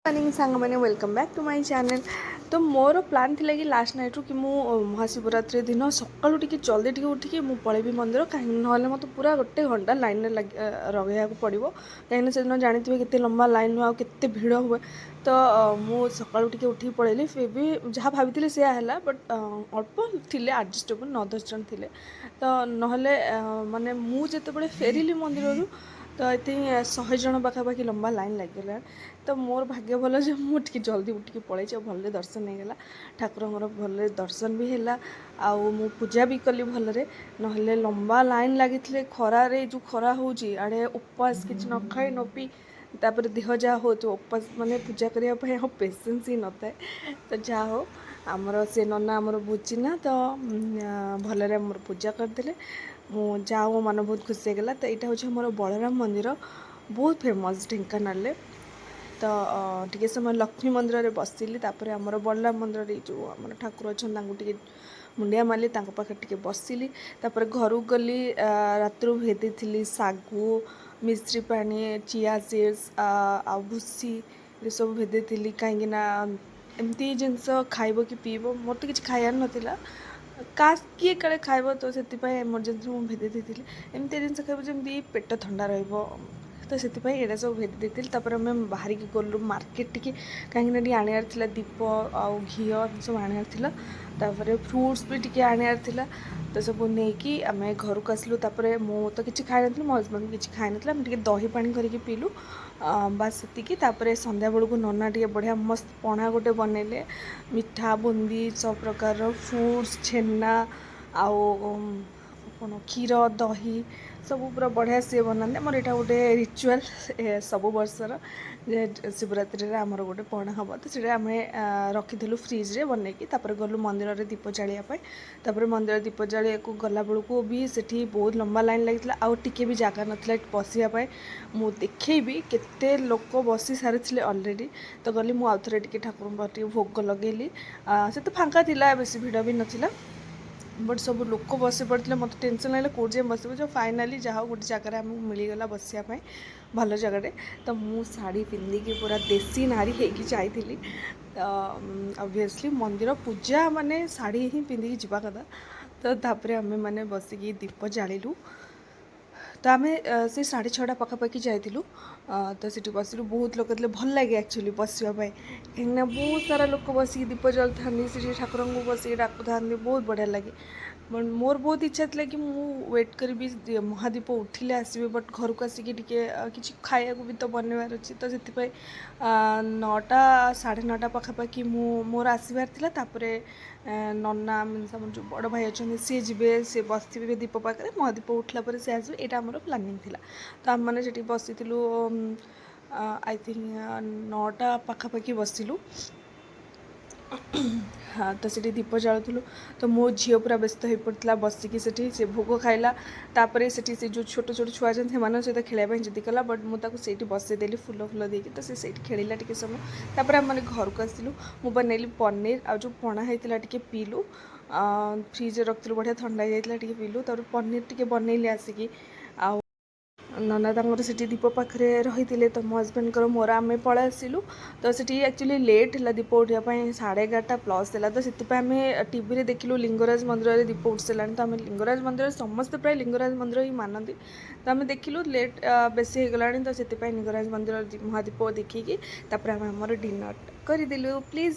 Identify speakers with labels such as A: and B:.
A: Morning song मैंने welcome back to my channel. तो more plan थिला कि लास्ट नाइट कि मु महाशिवरात्रि दिन सकाळू टिके जल्दी टिके उठिकी मु पळेबी मंदिर कहीं ना मत पूरा गोटे घंटा लाइन रहा पड़ो कहीं से दिन जानते केते लंबा लाइन हुए केते भिड़ हुए। तो मु सकाळू टिके उठिकी पळेली फिर भी जहाँ भाभी से है बट अल्प थिले एडजस्टेबल 9-10 जन थिले। तो नहले माने मु जेतेबेले फेरिली मंदिर तो आई थिंक 100 जन पाखापाखि लंबा लाइन लगे। तो मोर भाग्य भल जे मुझे जल्दी उठिकी पलैचे भल दर्शन होगा ठाकुर भल दर्शन भी है आउ मु पूजा भी कली भलरे नहले लंबा लाइन लगी खरारे जो खरा होची आड़े उपवास किसी न खाई न पी तापर देह जहाँ हो तो उपवास माने पूजा करने हम पेसेंस ही न थाए। तो जहाँ हो आमर से नना आमर बुझीना तो भलरे आमर पूजा करदे मु जाओ मो मन बहुत खुशी होगा। तो यहाँ हूँ मोर बलराम मंदिर बहुत फेमस ढेंकानाल। तो टे समय लक्ष्मी मंदिर में बसिली तापर आमर बलराम मंदिर जो आम ठाकुर अच्छा टे मुंडिया मारली पाखे टे बसिली तापर घर गली रात भेदी थी सागु मिश्री पानी चिया सीड्स आ भूसी ये सब भेदी थी कहीं एमती जिनस खाइब कि पीब मोर तो किसी खायार नाला काश किए काले खाइब तो से एमरजेन्सी मुझे भेदी थी एमती जिन खाइब जमी पेट ठंडा रही। तो से ये सब भेदी देती आम बाहर की गलु मार्केट टी कहीं आनार दीप आउ घी सब आनार तापर फ्रुट्स भी टी आनार तो सब नहीं आम घर को आसलु मु तो किसी खाई नी मो हजबैंड किसी खाई ना आम दही पानी करके पीलु बास से संध्या बेलू नना टे बढ़िया मस्त पणा गोटे बनइले मिठा बुंदी सब प्रकार फ्रुट्स छेना आउ कौन क्षीर दही सब पूरा बढ़िया सी बनाते मोर यहाँ गोटे रिचुआल सब वर्षर शिवरात्रि आमर गोटे पणा हम तो सीटा आम रखीलु फ्रिज्रे बनईकी गलु मंदिर में दीप जापर मंदिर दीप जालिया को गला बेलू भी सेठी बहुत लंबा लाइन लगी आउ टिके भी जगह नाला बसापी मु देखी केते लोक बसी सारी अलरेडी। तो गली मुझे आउ थे ठाकुर भोग लगेली से तो फांका थिला बेसी भिड़ भी नाला बट सब लोक बस पड़ते मत टेंशन लगे कौट जाए बस जो फाइनाली जहाँ गोटे जगह आमको मिलगला बसापी भल जगह। तो मु शाढ़ी पिंधिकी पूरा देसी नारी होगी जाइली ऑब्वियसली मंदिर पूजा माने शाढ़ी ही पिंधिकी जावा कथा। तो तापर आम मैंने बसिकी दीप जालु तो आम से 6:30 पाखापाखि जाइलु तो सीटी बसिलु बहुत लोग भल लगे एक्चुअली बसापी कहीं बहुत सारा लोक बस दीप जल था ठाकुर को बस डाकू था बहुत बढ़िया लगे। बट मोर बहुत इच्छा था कि मु वेट करी महादीप उठिले आसबे बट घर को आसिक कि खाया भी तो बनवार अच्छी तो से 9टा 9:30 पाखापाखि मोर आसबार था नना मीन्स आम जो बड़ भाई अच्छा सी जी सी बस दीप पाखे महादीप उठला सी आसबे यहाँ आम प्लानिंग थिला। तो आम मैंने बसी आई थिंक 9टा पाखापाखि बसिलु हाँ तो सीटी दीप जालुलु। तो मो झील पूरा व्यस्त हो पड़ा बसिकी से भोग खाइला से जो छोट छोट छुआ से सहित खेलवाई जिद कला बट मुझे बसईदेली फुल फुल देकी तो से खेला टे समय तापर आम घर को आसलु मु बनैली पनीर आ जो पणा होता टे पीलु फ्रिज रखिलु बढ़िया ठंडा जाता टे पीलु तापर पनीर टे बनैली आसिकी आ नना तंगर से दीप पाखे रही तो मो हजबैंड मोर आम पलै आसलु। तो सीटी एक्चुअली लेट है दीप उठापी 11:30 प्लस है तो आम टी देखिलु लिंगराज मंदिर में दीप उठ सारा तो आम लिंगराज मंदिर समस्ते प्राय लिंगराज मंदिर ही मानती तो आम देखिलु लेट बेसी हो गला तो से लिंगराज मंदिर महादीप देखिकी आम डिनर करदेलु प्लीज।